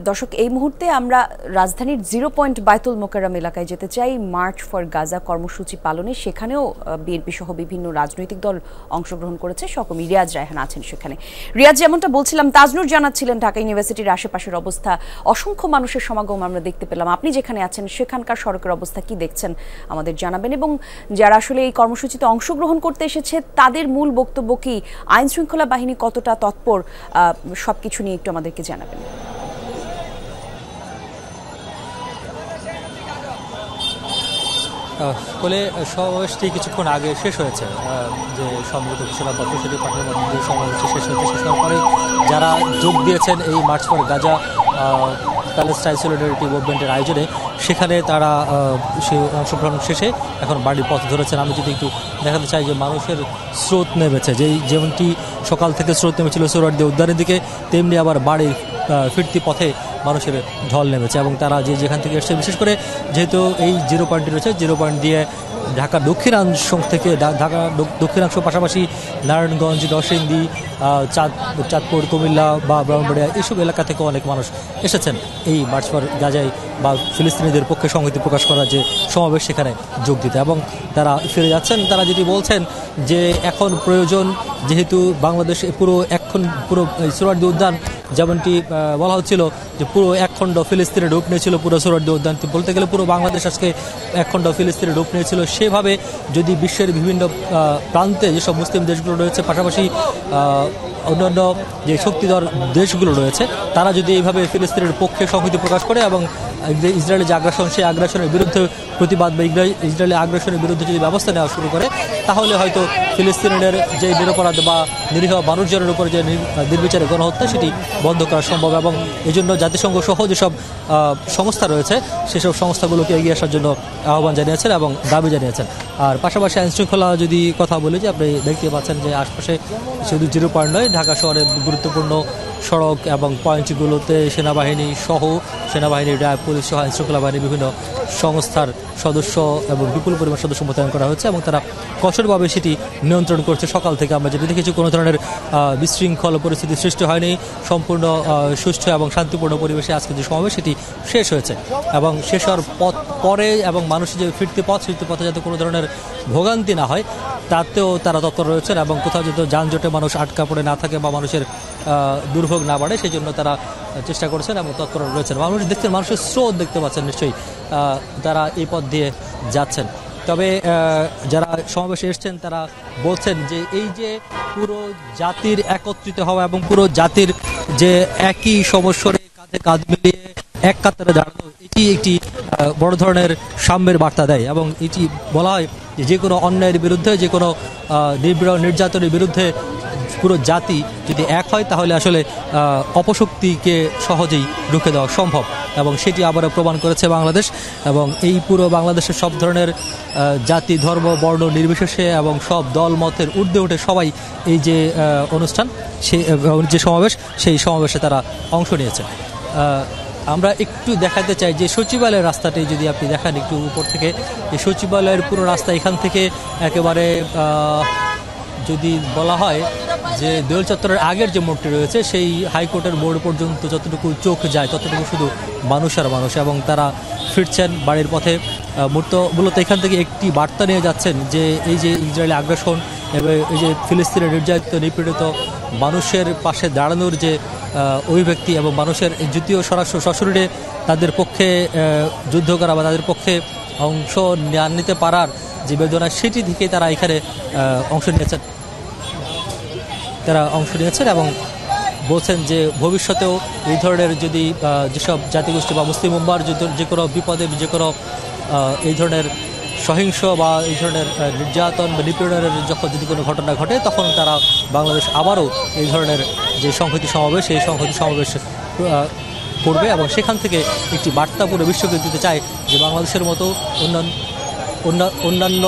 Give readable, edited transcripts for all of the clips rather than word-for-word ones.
দর্শক, এই মুহূর্তে আমরা রাজধানীর 0 পয়েন্ট বায়তুল মোকাররম এলাকায় যেতে চাই মার্চ ফর গাজা কর্মসূচি পালনে। সেখানেও বিএনপি সহ বিভিন্ন রাজনৈতিক দল অংশগ্রহণ করেছে। সহকর্মী রিয়াজ রায়হান আছেন সেখানে। রিয়াজ, যেমনটা বলছিলাম, তাজনুর জানাচ্ছিলেন ঢাকা ইউনিভার্সিটির আশেপাশের অবস্থা। অসংখ্য মানুষের সমাগম আমরা দেখতে পেলাম। আপনি যেখানে আছেন সেখানকার সড়কের অবস্থা কি দেখছেন আমাদের জানাবেন, এবং যারা আসলে এই কর্মসূচিতে অংশগ্রহণ করতে এসেছে তাদের মূল বক্তব্য কি, আইন শৃঙ্খলা বাহিনী কতটা তৎপর, সবকিছু নিয়ে একটু আমাদেরকে জানাবেন। ফলে সমাবেশটি কিছুক্ষণ আগে শেষ হয়েছে, যে সম্মিলিত ঘোষণাপত্র সেটি পাঠানোর মধ্যে সমাবেশটি শেষ হয়েছে। শেষ হওয়ার পরে যারা যোগ দিয়েছেন এই march for Gaza Palestine solidarity মুভমেন্টের আয়োজনে, সেখানে তারা সেই অংশগ্রহণ শেষে এখন বাড়ির পথ ধরেছেন। আমি যদি একটু দেখাতে চাই যে মানুষের স্রোত নেমেছে, যেমনটি সকাল থেকে স্রোত নেমেছিল সোহরাওয়ার্দী উদ্যানের দিকে, তেমনি আবার বাড়ির ফিরতি পথে মানুষের ঢল নেমেছে। এবং তারা যেখান থেকে এসছে, বিশেষ করে যেহেতু এই 0 পয়েন্টটি রয়েছে, 0 পয়েন্ট দিয়ে ঢাকা দক্ষিণাংশ থেকে ঢাকা দক্ষিণাংশ পাশাপাশি নারায়ণগঞ্জ, নরসিংদী, চাঁদপুর, কুমিল্লা বা ব্রাহ্মণবাড়িয়া এইসব এলাকা থেকে অনেক মানুষ এসেছেন এই মার্চ ফর গাজায় বা ফিলিস্তিনিদের পক্ষে সংহতি প্রকাশ করার যে সমাবেশ সেখানে যোগ দিতে। এবং তারা ফিরে যাচ্ছেন। তারা যেটি বলছেন যে এখন প্রয়োজন, যেহেতু বাংলাদেশ পুরো সোহরাওয়ার্দী উদ্যান, যেমনটি বলা হচ্ছিল যে পুরো একখণ্ড ফিলিস্তিনের রূপ নিয়েছিল পুরো সোহরাওয়ার্দী উদ্যান, বলতে গেলে পুরো বাংলাদেশ আজকে একখণ্ড ফিলিস্তিনের রূপ নিয়েছিল। সেভাবে যদি বিশ্বের বিভিন্ন প্রান্তে যেসব মুসলিম দেশগুলো রয়েছে, পাশাপাশি অন্যান্য যে শক্তিধর দেশগুলো রয়েছে, তারা যদি এইভাবে ফিলিস্তিনের পক্ষে সংহতি প্রকাশ করে এবং ইসরায়েলের যে আগ্রাসন, সেই আগ্রাসনের বিরুদ্ধে প্রতিবাদ বা ইসরায়েলের আগ্রাসনের বিরুদ্ধে যদি ব্যবস্থা নেওয়া শুরু করে, তাহলে হয়তো ফিলিস্তিনের যে নিরপরাধ বা নিরীহ মানুষজনের উপর যে নির্বিচারে গণহত্যা, সেটি বন্ধ করা সম্ভব। এবং এই জন্য জাতিসংঘ সহ যেসব সংস্থা রয়েছে, সেসব সংস্থাগুলোকে এগিয়ে আসার জন্য আহ্বান জানিয়েছেন এবং দাবি জানিয়েছেন। আর পাশাপাশি আইনশৃঙ্খলা যদি কথা বলি, যে আপনি দেখতে পাচ্ছেন যে আশপাশে শুধু 0 পয়েন্ট নয়, ঢাকা শহরের গুরুত্বপূর্ণ সড়ক এবং পয়েন্টগুলোতে সেনাবাহিনীর র্যাব, পুলিশ সহ আইনশৃঙ্খলা বাহিনীর বিভিন্ন সংস্থার সদস্য এবং বিপুল পরিমাণ সদস্য মোতায়েন করা হচ্ছে এবং তারা কঠোরভাবে সেটি নিয়ন্ত্রণ করছে। সকাল থেকে আমরা যেটি দেখেছি, কোনো ধরনের বিশৃঙ্খল পরিস্থিতি সৃষ্টি হয়নি। সম্পূর্ণ সুষ্ঠু এবং শান্তিপূর্ণ পরিবেশে আজকে যে সমাবেশ সেটি শেষ হয়েছে। এবং শেষ হওয়ার পরে এবং মানুষের যে ফিরতি পথে যাতে কোনো ধরনের ভোগান্তি না হয়, তাতেও তারা তৎপর রয়েছেন। এবং কোথাও যাতে যানজটে মানুষ আটকা পড়ে না থাকে বা মানুষের দুর্ভোগ না বাড়ে, সেই জন্য তারা চেষ্টা করছেন এবং তৎপর রয়েছেন। মানুষ দেখছেন, মানুষের স্রোত দেখতে পাচ্ছেন নিশ্চয়ই, তারা এই পথ দিয়ে যাচ্ছেন। তবে যারা সমাবেশে এসছেন তারা বলছেন যে এই যে পুরো জাতির একত্রিত হওয়া এবং পুরো জাতির যে একই সমস্যারে কাঁধে কাঁধ মিলিয়ে এক কাতারে দাঁড়ানো, এটি একটি বড় ধরনের সাম্যের বার্তা দেয়। এবং এটি বলা হয় যে কোনো অন্যায়ের বিরুদ্ধে, যে কোনো নির্যাতনের বিরুদ্ধে পুরো জাতি যদি এক হয়, তাহলে আসলে অপশক্তিকে সহজেই রুখে দেওয়া সম্ভব। এবং সেটি আবারও প্রমাণ করেছে বাংলাদেশ। এবং এই পুরো বাংলাদেশের সব ধরনের জাতি, ধর্ম, বর্ণ নির্বিশেষে এবং সব দল মতের ঊর্ধ্বে উঠে সবাই এই যে অনুষ্ঠান, যে সমাবেশ, সেই সমাবেশে তারা অংশ নিয়েছে। আমরা একটু দেখাতে চাই যে সচিবালয়ের রাস্তাটি যদি আপনি দেখান একটু উপর থেকে, এই সচিবালয়ের পুরো রাস্তা এখান থেকে একেবারে যদি বলা হয় যে দোয়েল চত্বরের আগের যে মোড়টি রয়েছে, সেই হাইকোর্টের মোড় পর্যন্ত যতটুকু চোখ যায় ততটুকু শুধু মানুষ আর মানুষ। এবং তারা ফিরছেন বাড়ির পথে। মূলত এখান থেকে একটি বার্তা নিয়ে যাচ্ছেন যে এই যে ইসরায়েলি আগ্রাসন এবং এই যে ফিলিস্তিনের নির্যাতিত নিপীড়িত মানুষের পাশে দাঁড়ানোর যে অভিব্যক্তি এবং মানুষের দ্বিতীয় সশরীরে তাদের পক্ষে যুদ্ধ করা বা তাদের পক্ষে অংশ নিতে পারার যে বেদনা, সেটি থেকে তারা এখানে অংশ নিয়েছেন এবং বলছেন যে ভবিষ্যতেও এই ধরনের যদি যেসব জাতিগোষ্ঠী বা মুসলিম উম্মার যে কোনো বিপদে, যে কোনো এই ধরনের সহিংস বা এই ধরনের নির্যাতন বা নিপীড়নের যখন যদি কোনো ঘটনা ঘটে, তখন তারা বাংলাদেশ আবারও এই ধরনের যে সংহতি সমাবেশ, এই সংহতি সমাবেশ করবে। এবং সেখান থেকে একটি বার্তা পুরো বিশ্বকে দিতে চায় যে বাংলাদেশের মতো অন্যান্য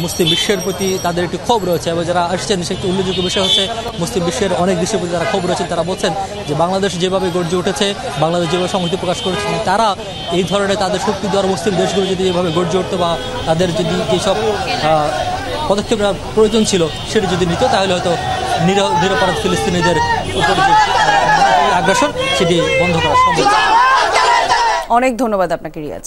মুসলিম বিশ্বের প্রতি তাদের একটি ক্ষোভ রয়েছে। এবং যারা আসছেন, সে একটি উল্লেখযোগ্য বিষয় হচ্ছে মুসলিম বিশ্বের অনেক দেশের প্রতি যারা ক্ষোভ রয়েছেন, তারা বলছেন যে বাংলাদেশ যেভাবে গর্জে উঠেছে, বাংলাদেশ যেভাবে সংহতি প্রকাশ করেছে, তারা এই ধরনের তাদের শক্তি দেওয়ার মুসলিম দেশগুলো যদি এভাবে গর্জে উঠতো বা তাদের যদি যেসব পদক্ষেপ প্রয়োজন ছিল সেটি যদি নিত, তাহলে হয়তো নিরপরাধ ফিলিস্তিনিদের উপর যে আগ্রাসন সেটি বন্ধ করা সম্ভব। অনেক ধন্যবাদ আপনাকে রিয়াজ।